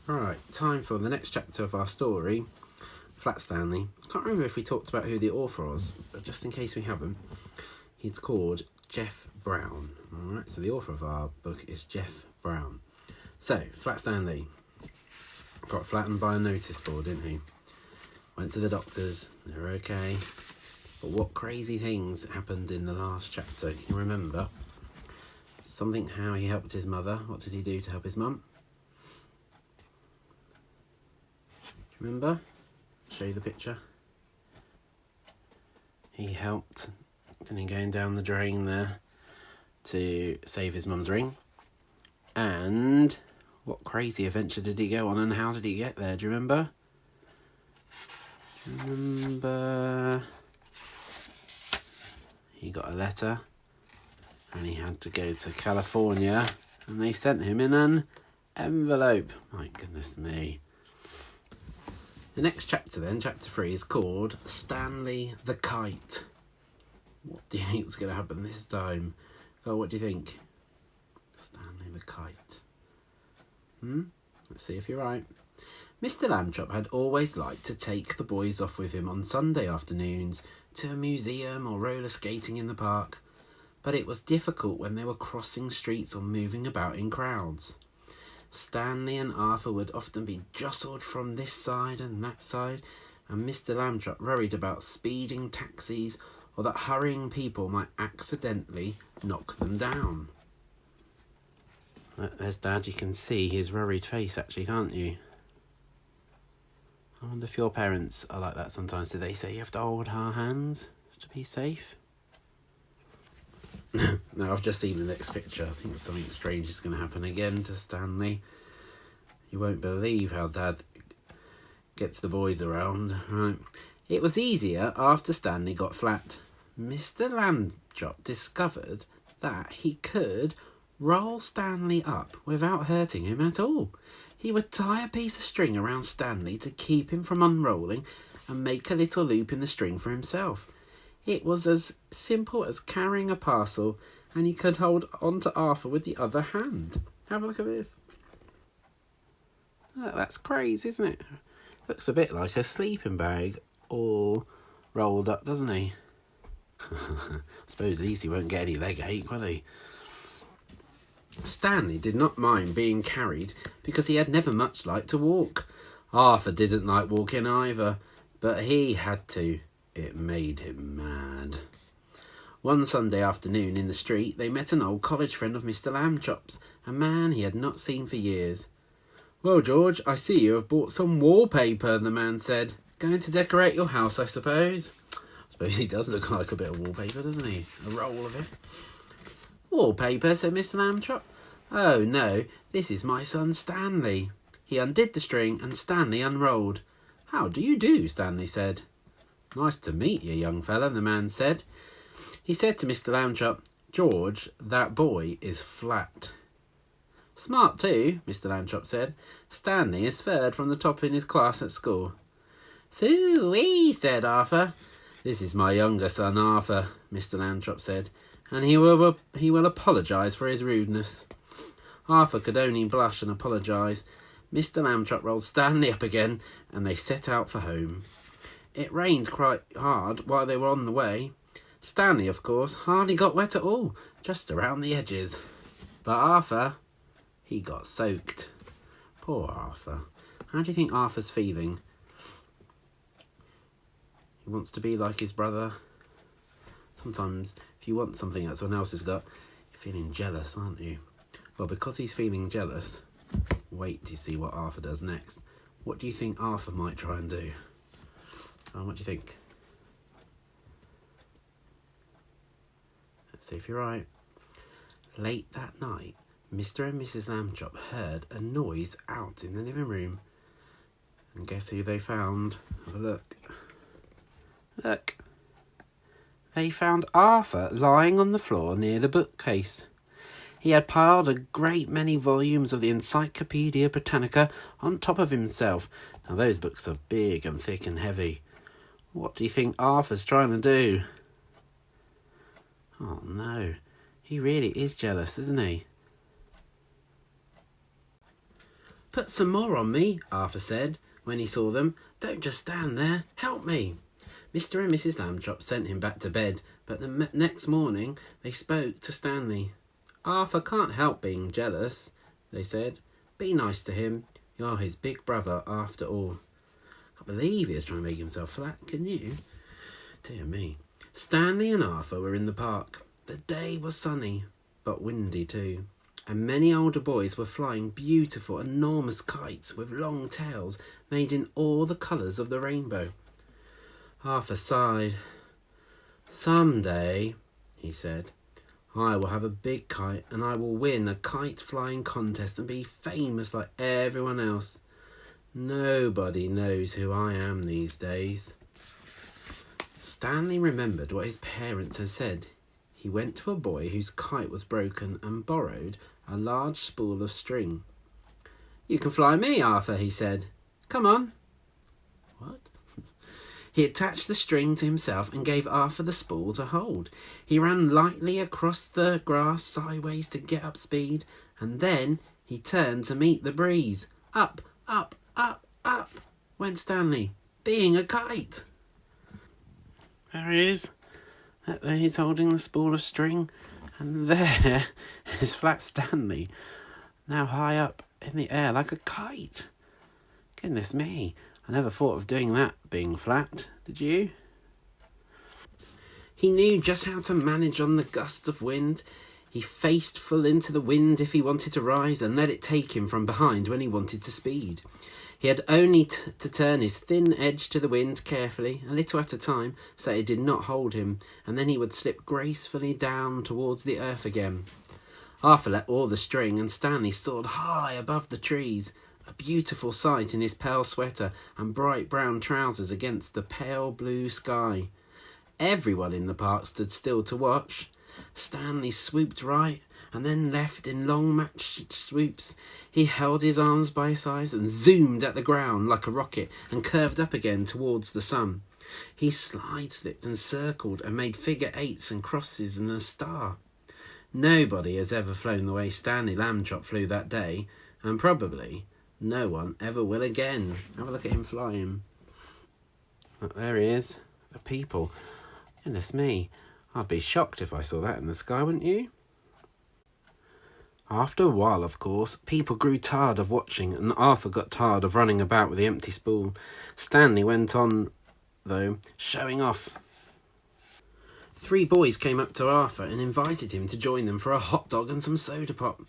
Right, time for the next chapter of our story, Flat Stanley. I can't remember if we talked about who the author was, but just in case we haven't, he's called Jeff Brown. Alright, so the author of our book is Jeff Brown. So, Flat Stanley got flattened by a notice board, didn't he? Went to the doctors, they were okay. But what crazy things happened in the last chapter? Can you remember? Something how he helped his mother. What did he do to help his mum? Remember? Show you the picture. He helped, didn't he, going down the drain there to save his mum's ring. And what crazy adventure did he go on and how did he get there? Do you remember? He got a letter and he had to go to California and they sent him in an envelope. My goodness me. The next chapter then, chapter 3, is called Stanley the Kite. What do you think is going to happen this time? Oh, what do you think? Stanley the Kite. Let's see if you're right. Mr. Lambchop had always liked to take the boys off with him on Sunday afternoons to a museum or roller skating in the park, but it was difficult when they were crossing streets or moving about in crowds. Stanley and Arthur would often be jostled from this side and that side, and Mr. Lambchop worried about speeding taxis or that hurrying people might accidentally knock them down. There's Dad, you can see his worried face actually, can't you? I wonder if your parents are like that sometimes. Do they say you have to hold our hands to be safe? Now, I've just seen the next picture. I think something strange is going to happen again to Stanley. You won't believe how Dad gets the boys around. Right. It was easier after Stanley got flat. Mr. Lambchop discovered that he could roll Stanley up without hurting him at all. He would tie a piece of string around Stanley to keep him from unrolling and make a little loop in the string for himself. It was as simple as carrying a parcel, and he could hold onto Arthur with the other hand. Have a look at this. Oh, that's crazy, isn't it? Looks a bit like a sleeping bag, all rolled up, doesn't he? I suppose these he won't get any leg ache, will he? Stanley did not mind being carried because he had never much liked to walk. Arthur didn't like walking either, but he had to. It made him mad. One Sunday afternoon in the street, they met an old college friend of Mr. Lambchop's, a man he had not seen for years. "Well, George, I see you have bought some wallpaper," the man said. "Going to decorate your house, I suppose?" I suppose he does look like a bit of wallpaper, doesn't he? A roll of it. "Wallpaper," said Mr. Lambchop. "Oh, no, this is my son Stanley." He undid the string and Stanley unrolled. "How do you do?" Stanley said. "Nice to meet you, young fella," the man said. He said to Mr. Lambchop, "George, that boy is flat." "Smart too," Mr. Lambchop said. "Stanley is third from the top in his class at school." "Phoo-wee," said Arthur. "This is my younger son, Arthur," Mr. Lambchop said, "and he will apologise for his rudeness." Arthur could only blush and apologise. Mr. Lambchop rolled Stanley up again, and they set out for home. It rained quite hard while they were on the way. Stanley, of course, hardly got wet at all, just around the edges. But Arthur, he got soaked. Poor Arthur. How do you think Arthur's feeling? He wants to be like his brother. Sometimes, if you want something that someone else has got, you're feeling jealous, aren't you? Well, because he's feeling jealous, wait till you see what Arthur does next. What do you think Arthur might try and do? What do you think? Let's see if you're right. Late that night, Mr. and Mrs. Lambchop heard a noise out in the living room. And guess who they found? Have a look. Look. They found Arthur lying on the floor near the bookcase. He had piled a great many volumes of the Encyclopedia Britannica on top of himself. Now those books are big and thick and heavy. What do you think Arthur's trying to do? Oh no, he really is jealous, isn't he? "Put some more on me," Arthur said when he saw them. "Don't just stand there. Help me." Mr. and Mrs. Lambchop sent him back to bed, but the next morning they spoke to Stanley. "Arthur can't help being jealous," they said. "Be nice to him. You're his big brother after all." I can't believe he was trying to make himself flat, can you? Dear me. Stanley and Arthur were in the park. The day was sunny, but windy too, and many older boys were flying beautiful, enormous kites with long tails made in all the colours of the rainbow. Arthur sighed. "Someday," he said, "I will have a big kite and I will win a kite flying contest and be famous like everyone else. Nobody knows who I am these days." Stanley remembered what his parents had said. He went to a boy whose kite was broken and borrowed a large spool of string. "You can fly me, Arthur," he said. "Come on." What? He attached the string to himself and gave Arthur the spool to hold. He ran lightly across the grass sideways to get up speed, and then he turned to meet the breeze. Up, up, up, up went Stanley, being a kite. There he is. There he's holding the spool of string, and there is flat Stanley, now high up in the air like a kite. Goodness me, I never thought of doing that, being flat, did you? He knew just how to manage on the gusts of wind. He faced full into the wind if he wanted to rise, and let it take him from behind when he wanted to speed. He had only to turn his thin edge to the wind carefully, a little at a time, so it did not hold him, and then he would slip gracefully down towards the earth again. Arthur let all the string, and Stanley soared high above the trees, a beautiful sight in his pale sweater and bright brown trousers against the pale blue sky. Everyone in the park stood still to watch. Stanley swooped right and then left in long matched swoops. He held his arms by his sides and zoomed at the ground like a rocket and curved up again towards the sun. He slide-slipped and circled and made figure eights and crosses and a star. Nobody has ever flown the way Stanley Lambchop flew that day, and probably no one ever will again. Have a look at him flying. Oh, there he is. The people. Goodness me. I'd be shocked if I saw that in the sky, wouldn't you? After a while, of course, people grew tired of watching, and Arthur got tired of running about with the empty spool. Stanley went on, though, showing off. 3 boys came up to Arthur and invited him to join them for a hot dog and some soda pop.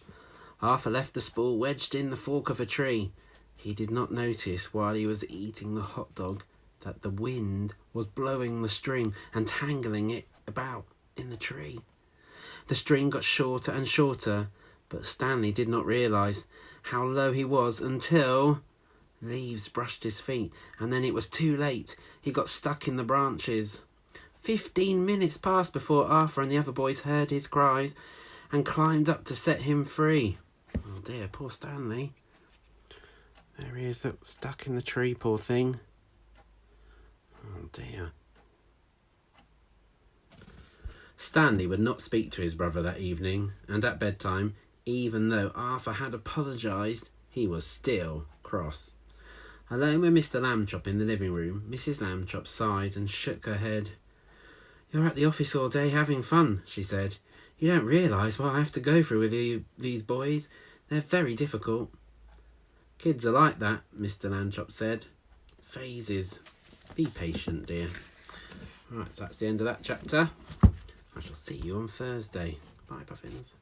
Arthur left the spool wedged in the fork of a tree. He did not notice while he was eating the hot dog that the wind was blowing the string and tangling it about in the tree. The string got shorter and shorter, but Stanley did not realise how low he was until leaves brushed his feet, and then it was too late. He got stuck in the branches. 15 minutes passed before Arthur and the other boys heard his cries and climbed up to set him free. Oh dear, poor Stanley. There he is, stuck in the tree, poor thing. Oh dear. Stanley would not speak to his brother that evening, and at bedtime, even though Arthur had apologised, he was still cross. Alone with Mr. Lambchop in the living room, Mrs. Lambchop sighed and shook her head. "You're at the office all day having fun," she said. "You don't realise what I have to go through with these boys. They're very difficult." "Kids are like that," Mr. Lambchop said. "Phases. Be patient, dear." Right, so that's the end of that chapter. I shall see you on Thursday. Bye, Puffins.